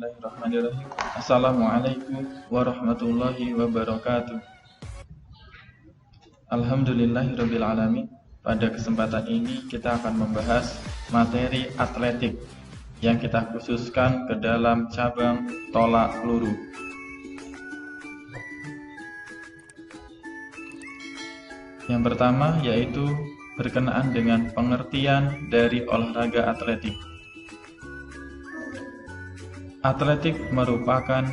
Bismillahirrahmanirrahim. Assalamualaikum warahmatullahi wabarakatuh. Alhamdulillahirabbil alamin. Pada kesempatan ini kita akan membahas materi atletik yang kita khususkan ke dalam cabang tolak peluru. Yang pertama yaitu berkenaan dengan pengertian dari olahraga atletik. Atletik merupakan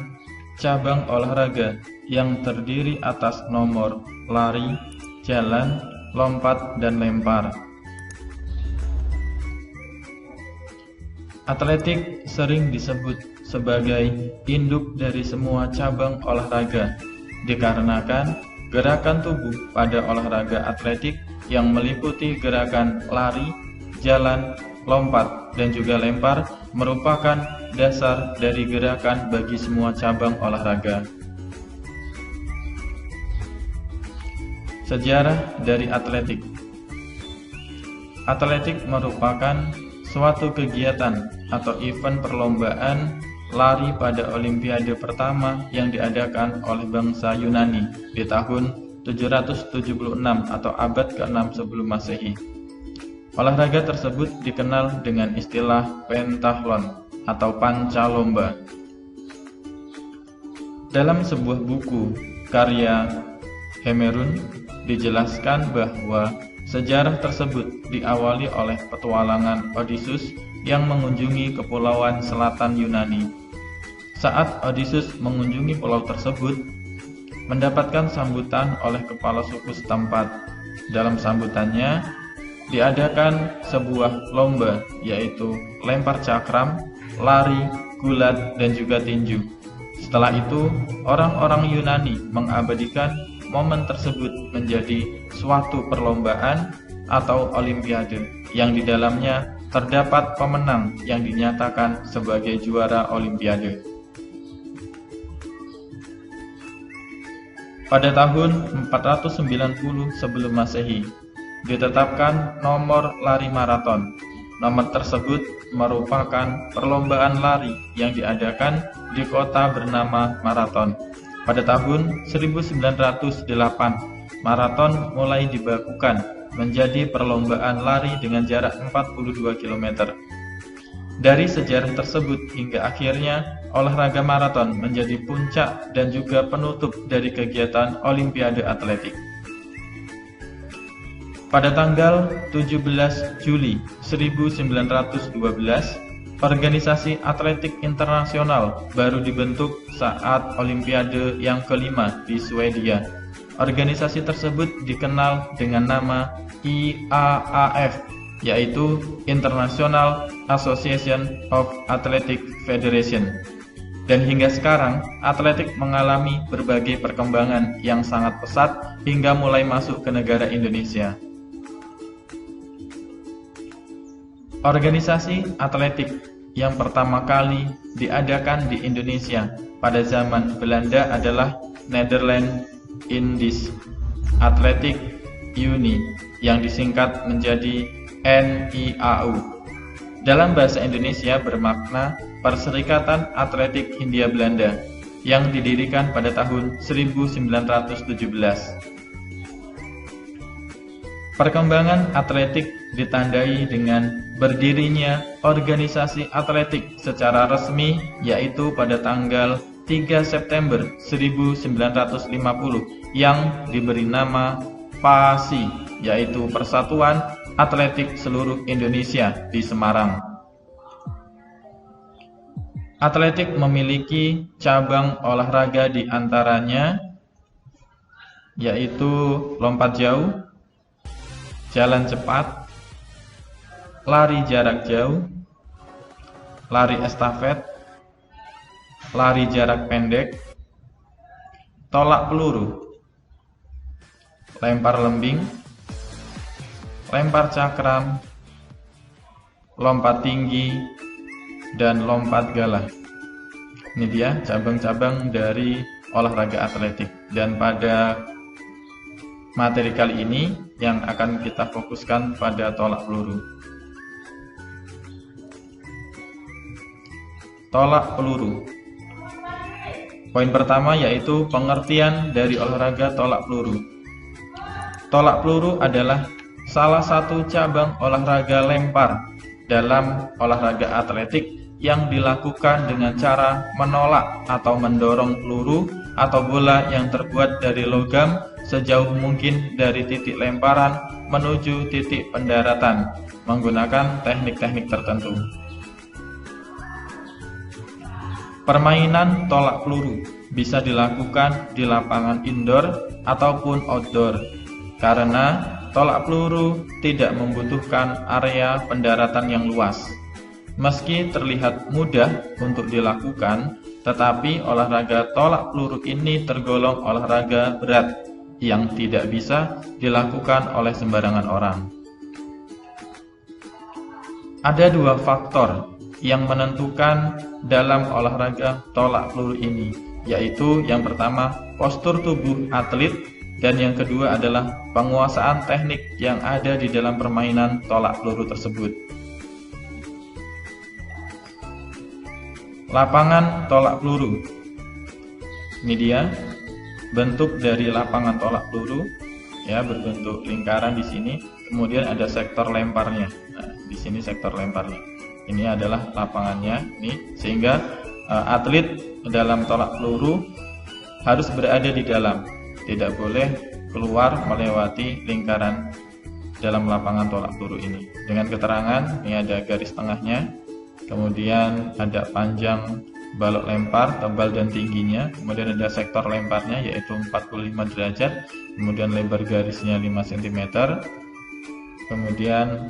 cabang olahraga yang terdiri atas nomor lari, jalan, lompat, dan lempar. Atletik sering disebut sebagai induk dari semua cabang olahraga, dikarenakan gerakan tubuh pada olahraga atletik yang meliputi gerakan lari, jalan, lompat, dan juga lempar merupakan dasar dari gerakan bagi semua cabang olahraga. Sejarah dari atletik. Atletik merupakan suatu kegiatan atau event perlombaan lari pada Olimpiade pertama yang diadakan oleh bangsa Yunani di tahun 776 atau abad ke-6 sebelum Masehi. Olahraga tersebut dikenal dengan istilah pentathlon atau pancalomba. Dalam sebuah buku karya Hemerun dijelaskan bahwa sejarah tersebut diawali oleh petualangan Odysseus yang mengunjungi kepulauan selatan Yunani. Saat Odysseus mengunjungi pulau tersebut, mendapatkan sambutan oleh kepala suku setempat. Dalam sambutannya, diadakan sebuah lomba, yaitu lempar cakram, lari, gulat, dan juga tinju. Setelah itu, orang-orang Yunani mengabadikan momen tersebut menjadi suatu perlombaan atau olimpiade yang di dalamnya terdapat pemenang yang dinyatakan sebagai juara olimpiade. Pada tahun 490 sebelum Masehi, ditetapkan nomor lari maraton. Nomor tersebut merupakan perlombaan lari yang diadakan di kota bernama Maraton. Pada tahun 1908, maraton mulai dibakukan menjadi perlombaan lari dengan jarak 42 km. Dari sejarah tersebut hingga akhirnya olahraga maraton menjadi puncak dan juga penutup dari kegiatan Olimpiade Atletik. Pada tanggal 17 Juli 1912, Organisasi Atletik Internasional baru dibentuk saat Olimpiade yang kelima di Swedia. Organisasi tersebut dikenal dengan nama IAAF, yaitu International Association of Athletic Federation. Dan hingga sekarang, atletik mengalami berbagai perkembangan yang sangat pesat hingga mulai masuk ke negara Indonesia. Organisasi atletik yang pertama kali diadakan di Indonesia pada zaman Belanda adalah Netherlands Indisch Athletic Unie yang disingkat menjadi NIAU. Dalam bahasa Indonesia bermakna Perserikatan Atletik Hindia Belanda yang didirikan pada tahun 1917. Perkembangan atletik ditandai dengan berdirinya organisasi atletik secara resmi yaitu pada tanggal 3 September 1950 yang diberi nama PASI, yaitu Persatuan Atletik Seluruh Indonesia di Semarang. Atletik memiliki cabang olahraga di antaranya yaitu lompat jauh, jalan cepat, lari jarak jauh, lari estafet, lari jarak pendek, tolak peluru, lempar lembing, lempar cakram, lompat tinggi, dan lompat galah. Ini dia cabang-cabang dari olahraga atletik. Dan pada materi kali ini yang akan kita fokuskan pada tolak peluru. tolak peluru. Poin pertama yaitu pengertian dari olahraga tolak peluru. Tolak peluru adalah salah satu cabang olahraga lempar dalam olahraga atletik yang dilakukan dengan cara menolak atau mendorong peluru atau bola yang terbuat dari logam sejauh mungkin dari titik lemparan menuju titik pendaratan menggunakan teknik-teknik tertentu. Permainan tolak peluru bisa dilakukan di lapangan indoor ataupun outdoor karena tolak peluru tidak membutuhkan area pendaratan yang luas. Meski terlihat mudah untuk dilakukan, tetapi olahraga tolak peluru ini tergolong olahraga berat yang tidak bisa dilakukan oleh sembarangan orang. Ada dua faktor yang menentukan dalam olahraga tolak peluru ini, yaitu yang pertama postur tubuh atlet dan yang kedua adalah penguasaan teknik yang ada di dalam permainan tolak peluru tersebut. Lapangan tolak peluru. Ini dia bentuk dari lapangan tolak peluru, ya, berbentuk lingkaran di sini. Kemudian ada sektor lemparnya. Nah, di sini sektor lemparnya. Ini adalah lapangannya, ini sehingga atlet dalam tolak peluru harus berada di dalam, tidak boleh keluar melewati lingkaran dalam lapangan tolak peluru ini. Dengan keterangan, ini ada garis tengahnya. Kemudian ada panjang balok lempar, tebal dan tingginya. Kemudian ada sektor lemparnya yaitu 45 derajat. Kemudian lebar garisnya 5 cm. Kemudian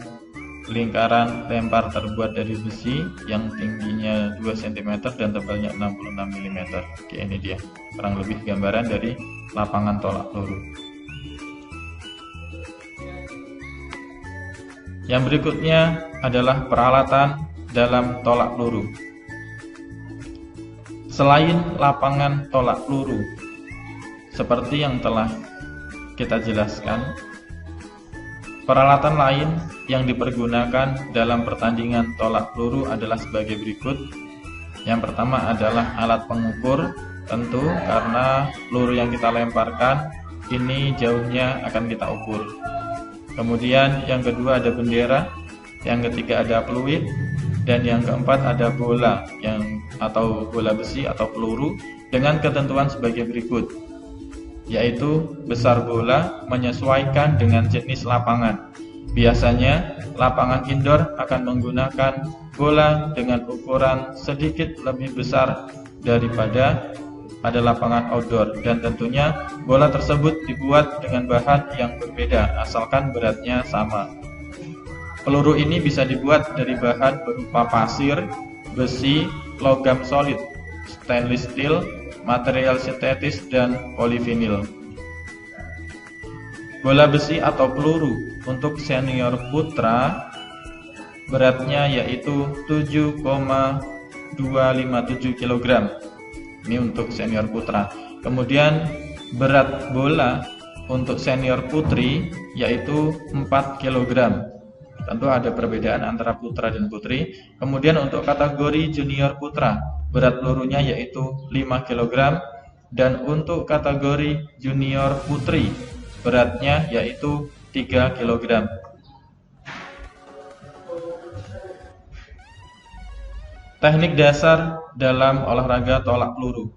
lingkaran lempar terbuat dari besi yang tingginya 2 cm dan tebalnya 66 mm. Oke, ini dia kurang lebih gambaran dari lapangan tolak peluru. Yang berikutnya adalah peralatan dalam tolak peluru. Selain lapangan tolak peluru, seperti yang telah kita jelaskan, peralatan lain yang dipergunakan dalam pertandingan tolak peluru adalah sebagai berikut. Yang pertama adalah alat pengukur, tentu karena peluru yang kita lemparkan ini jauhnya akan kita ukur. Kemudian yang kedua ada bendera, yang ketiga ada peluit, dan yang keempat ada bola atau bola besi atau peluru dengan ketentuan sebagai berikut, yaitu besar bola menyesuaikan dengan jenis lapangan. Biasanya lapangan indoor akan menggunakan bola dengan ukuran sedikit lebih besar daripada pada lapangan outdoor, dan tentunya bola tersebut dibuat dengan bahan yang berbeda asalkan beratnya sama. Peluru ini bisa dibuat dari bahan berupa pasir, besi, logam solid, stainless steel, material sintetis, dan polivinil. Bola besi atau peluru untuk senior putra beratnya yaitu 7,257 kg. Ini untuk senior putra. Kemudian berat bola untuk senior putri yaitu 4 kg. Tentu ada perbedaan antara putra dan putri. Kemudian untuk kategori junior putra, berat pelurunya yaitu 5 kg. Dan untuk kategori junior putri, beratnya yaitu 3 kg. Teknik dasar dalam olahraga tolak peluru.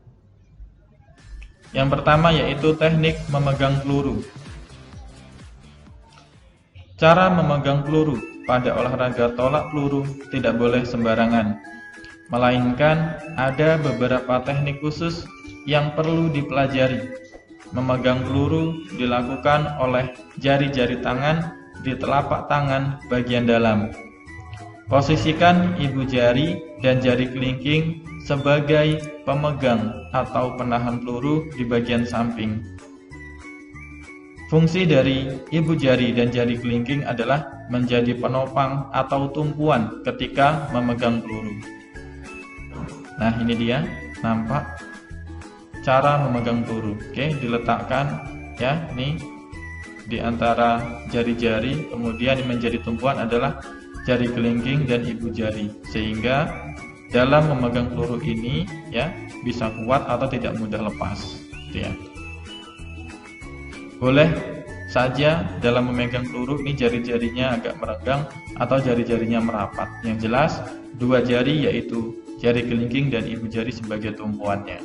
Yang pertama yaitu teknik memegang peluru. Cara memegang peluru pada olahraga tolak peluru tidak boleh sembarangan, melainkan ada beberapa teknik khusus yang perlu dipelajari. Memegang peluru dilakukan oleh jari-jari tangan di telapak tangan bagian dalam. Posisikan ibu jari dan jari kelingking sebagai pemegang atau penahan peluru di bagian samping. Fungsi dari ibu jari dan jari kelingking adalah menjadi penopang atau tumpuan ketika memegang peluru. Nah, ini dia, nampak cara memegang peluru. Oke, diletakkan ya, ini di antara jari-jari, kemudian yang menjadi tumpuan adalah jari kelingking dan ibu jari, sehingga dalam memegang peluru ini ya bisa kuat atau tidak mudah lepas, gitu ya. Boleh saja dalam memegang peluru ini jari-jarinya agak merenggang atau jari-jarinya merapat. Yang jelas dua jari yaitu jari kelingking dan ibu jari sebagai tumpuannya.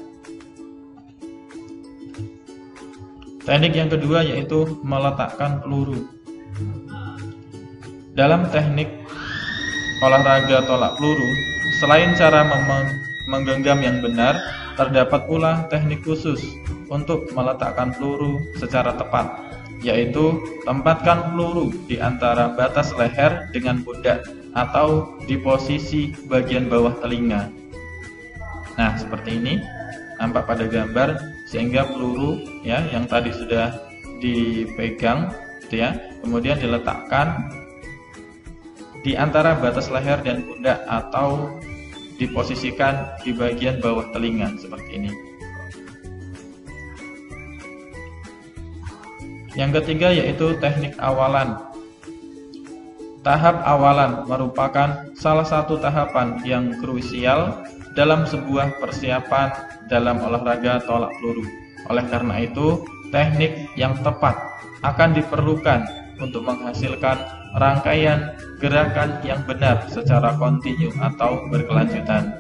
Teknik yang kedua yaitu meletakkan peluru. Dalam teknik olahraga tolak peluru, selain cara menggenggam yang benar, terdapat pula teknik khusus untuk meletakkan peluru secara tepat, yaitu tempatkan peluru di antara batas leher dengan pundak atau di posisi bagian bawah telinga. Nah, seperti ini nampak pada gambar, sehingga peluru ya yang tadi sudah dipegang gitu ya, kemudian diletakkan di antara batas leher dan pundak atau diposisikan di bagian bawah telinga seperti ini. Yang ketiga yaitu teknik awalan. Tahap awalan merupakan salah satu tahapan yang krusial dalam sebuah persiapan dalam olahraga tolak peluru. Oleh karena itu, teknik yang tepat akan diperlukan untuk menghasilkan rangkaian gerakan yang benar secara kontinu atau berkelanjutan.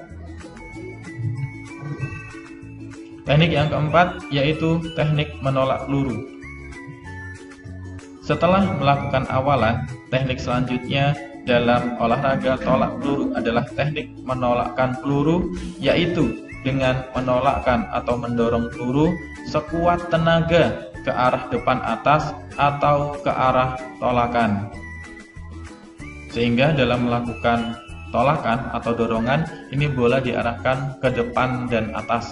Teknik yang keempat yaitu teknik menolak peluru. Setelah melakukan awalan, teknik selanjutnya dalam olahraga tolak peluru adalah teknik menolakkan peluru, yaitu dengan menolakkan atau mendorong peluru sekuat tenaga ke arah depan atas atau ke arah tolakan. Sehingga dalam melakukan tolakan atau dorongan, ini bola diarahkan ke depan dan atas.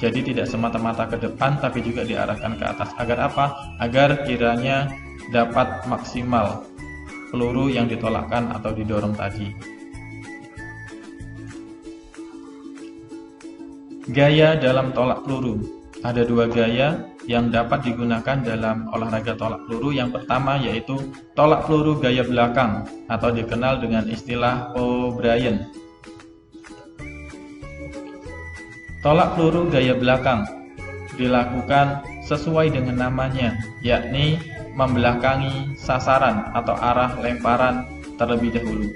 Jadi tidak semata-mata ke depan, tapi juga diarahkan ke atas. Agar apa? Agar kiranya dapat maksimal peluru yang ditolakkan atau didorong tadi. Gaya dalam tolak peluru. Ada dua gaya yang dapat digunakan dalam olahraga tolak peluru. Yang pertama yaitu tolak peluru gaya belakang atau dikenal dengan istilah O'Brien. Tolak peluru gaya belakang dilakukan sesuai dengan namanya, yakni membelakangi sasaran atau arah lemparan terlebih dahulu.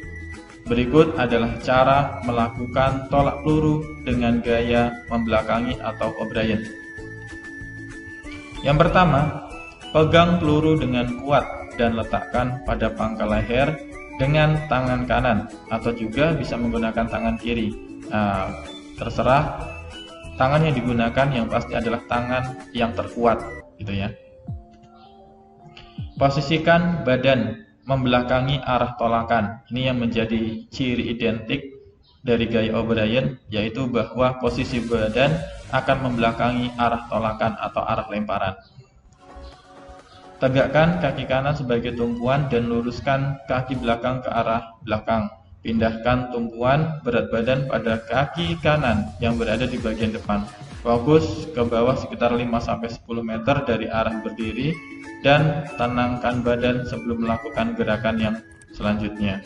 Berikut adalah cara melakukan tolak peluru dengan gaya membelakangi atau O'Brien. Yang pertama, pegang peluru dengan kuat dan letakkan pada pangkal leher dengan tangan kanan atau juga bisa menggunakan tangan kiri. Terserah tangan yang digunakan, yang pasti adalah tangan yang terkuat, gitu ya. Posisikan badan membelakangi arah tolakan. Ini yang menjadi ciri identik dari gaya O'Brien, yaitu bahwa posisi badan akan membelakangi arah tolakan atau arah lemparan. Tegakkan kaki kanan sebagai tumpuan dan luruskan kaki belakang ke arah belakang. Pindahkan tumpuan berat badan pada kaki kanan yang berada di bagian depan. Fokus ke bawah sekitar 5-10 meter dari arah berdiri dan tenangkan badan sebelum melakukan gerakan yang selanjutnya.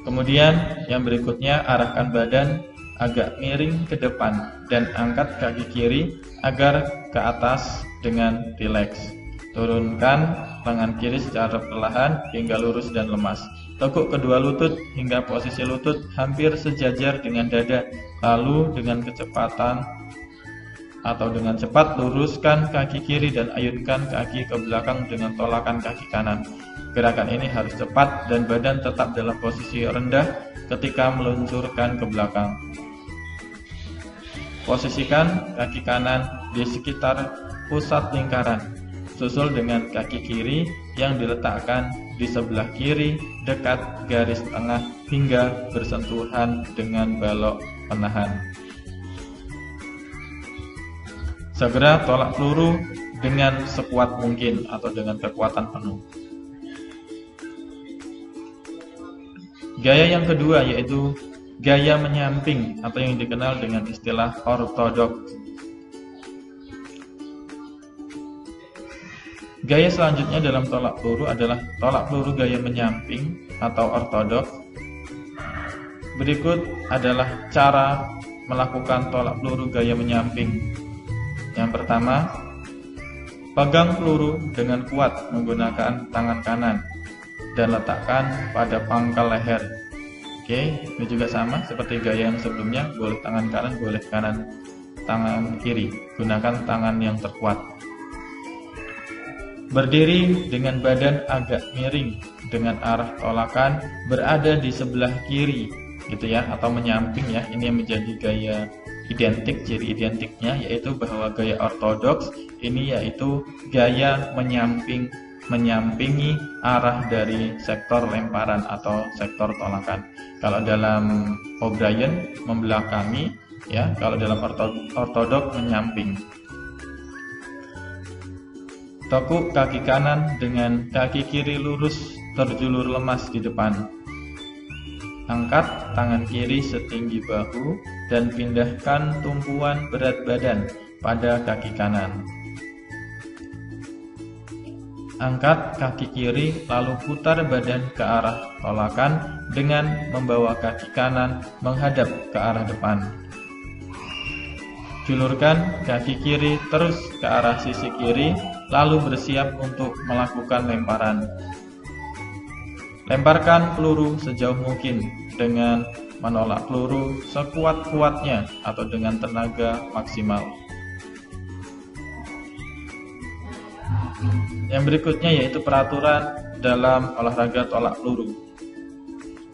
Kemudian yang berikutnya, arahkan badan agak miring ke depan dan angkat kaki kiri agar ke atas dengan rileks. Turunkan tangan kiri secara perlahan hingga lurus dan lemas. Tekuk kedua lutut hingga posisi lutut hampir sejajar dengan dada. Lalu dengan kecepatan atau dengan cepat luruskan kaki kiri dan ayunkan kaki ke belakang dengan tolakan kaki kanan. Gerakan ini harus cepat dan badan tetap dalam posisi rendah ketika meluncurkan ke belakang. Posisikan kaki kanan di sekitar pusat lingkaran, susul dengan kaki kiri yang diletakkan di sebelah kiri dekat garis tengah hingga bersentuhan dengan balok penahan. Segera tolak peluru dengan sekuat mungkin atau dengan kekuatan penuh. Gaya yang kedua yaitu gaya menyamping atau yang dikenal dengan istilah ortodoks. Gaya selanjutnya dalam tolak peluru adalah tolak peluru gaya menyamping atau ortodoks. Berikut adalah cara melakukan tolak peluru gaya menyamping. Yang pertama, pegang peluru dengan kuat menggunakan tangan kanan dan letakkan pada pangkal leher. Oke, ini juga sama seperti gaya yang sebelumnya, boleh tangan kanan, boleh tangan kiri. Gunakan tangan yang terkuat. Berdiri dengan badan agak miring dengan arah tolakan berada di sebelah kiri, gitu ya, atau menyamping ya. Ini yang menjadi gaya identik, ciri identiknya yaitu bahwa gaya ortodoks ini yaitu gaya menyampingi arah dari sektor lemparan atau sektor tolakan. Kalau dalam O'Brien membelakangi ya, kalau dalam ortodoks menyamping. Tekuk kaki kanan dengan kaki kiri lurus terjulur lemas di depan. Angkat tangan kiri setinggi bahu dan pindahkan tumpuan berat badan pada kaki kanan. Angkat kaki kiri lalu putar badan ke arah tolakan dengan membawa kaki kanan menghadap ke arah depan. Julurkan kaki kiri terus ke arah sisi kiri, lalu bersiap untuk melakukan lemparan. Lemparkan peluru sejauh mungkin dengan menolak peluru sekuat-kuatnya atau dengan tenaga maksimal. Yang berikutnya yaitu peraturan dalam olahraga tolak peluru.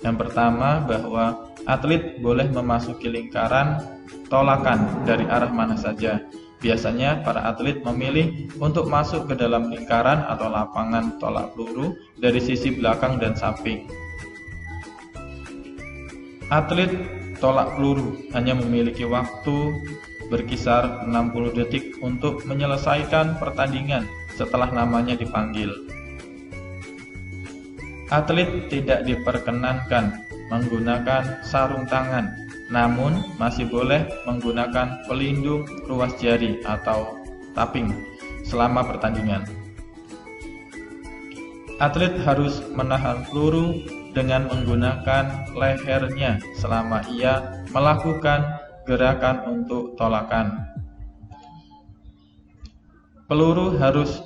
Yang pertama, bahwa atlet boleh memasuki lingkaran tolakan dari arah mana saja. Biasanya para atlet memilih untuk masuk ke dalam lingkaran atau lapangan tolak peluru dari sisi belakang dan samping. Atlet tolak peluru hanya memiliki waktu berkisar 60 detik untuk menyelesaikan pertandingan setelah namanya dipanggil. Atlet tidak diperkenankan menggunakan sarung tangan, namun masih boleh menggunakan pelindung ruas jari atau tapping selama pertandingan. Atlet harus menahan peluru dengan menggunakan lehernya selama ia melakukan gerakan untuk tolakan. Peluru harus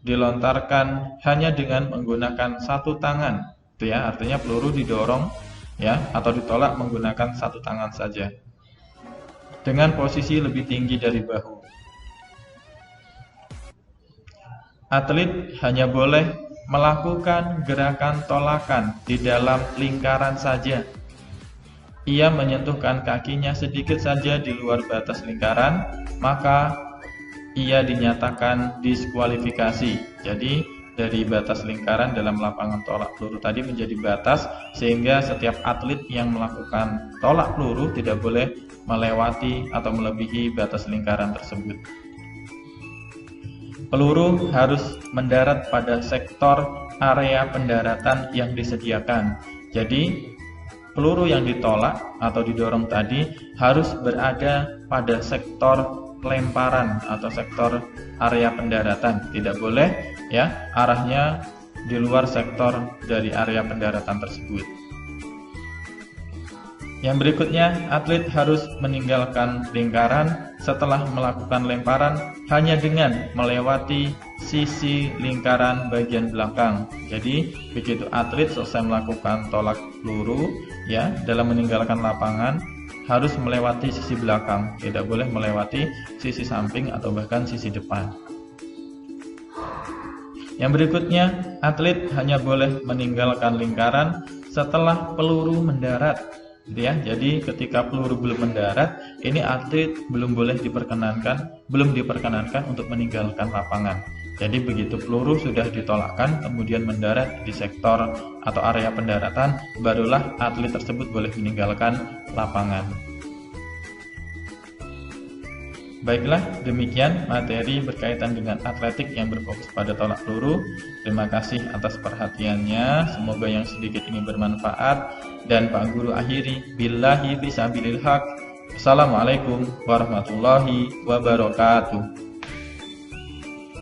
dilontarkan hanya dengan menggunakan satu tangan, itu ya, artinya peluru didorong ya atau ditolak menggunakan satu tangan saja dengan posisi lebih tinggi dari bahu. Atlet hanya boleh melakukan gerakan tolakan di dalam lingkaran saja. Ia menyentuhkan kakinya sedikit saja di luar batas lingkaran, maka ia dinyatakan diskualifikasi. Jadi dari batas lingkaran dalam lapangan tolak peluru tadi menjadi batas, sehingga setiap atlet yang melakukan tolak peluru tidak boleh melewati atau melebihi batas lingkaran tersebut. Peluru harus mendarat pada sektor area pendaratan yang disediakan. Jadi peluru yang ditolak atau didorong tadi harus berada pada sektor lemparan atau sektor area pendaratan, tidak boleh ya arahnya di luar sektor dari area pendaratan tersebut. Yang berikutnya, atlet harus meninggalkan lingkaran setelah melakukan lemparan hanya dengan melewati sisi lingkaran bagian belakang. Jadi begitu atlet selesai melakukan tolak peluru ya dalam meninggalkan lapangan harus melewati sisi belakang, tidak boleh melewati sisi samping atau bahkan sisi depan. Yang berikutnya, atlet hanya boleh meninggalkan lingkaran setelah peluru mendarat. Ya, jadi ketika peluru belum mendarat, ini atlet belum diperkenankan untuk meninggalkan lapangan. Jadi begitu peluru sudah ditolakkan kemudian mendarat di sektor atau area pendaratan, barulah atlet tersebut boleh meninggalkan lapangan. Baiklah, demikian materi berkaitan dengan atletik yang berfokus pada tolak peluru. Terima kasih atas perhatiannya. Semoga yang sedikit ini bermanfaat. Dan Pak Guru akhiri, billahi fisabilil haq. Assalamualaikum warahmatullahi wabarakatuh.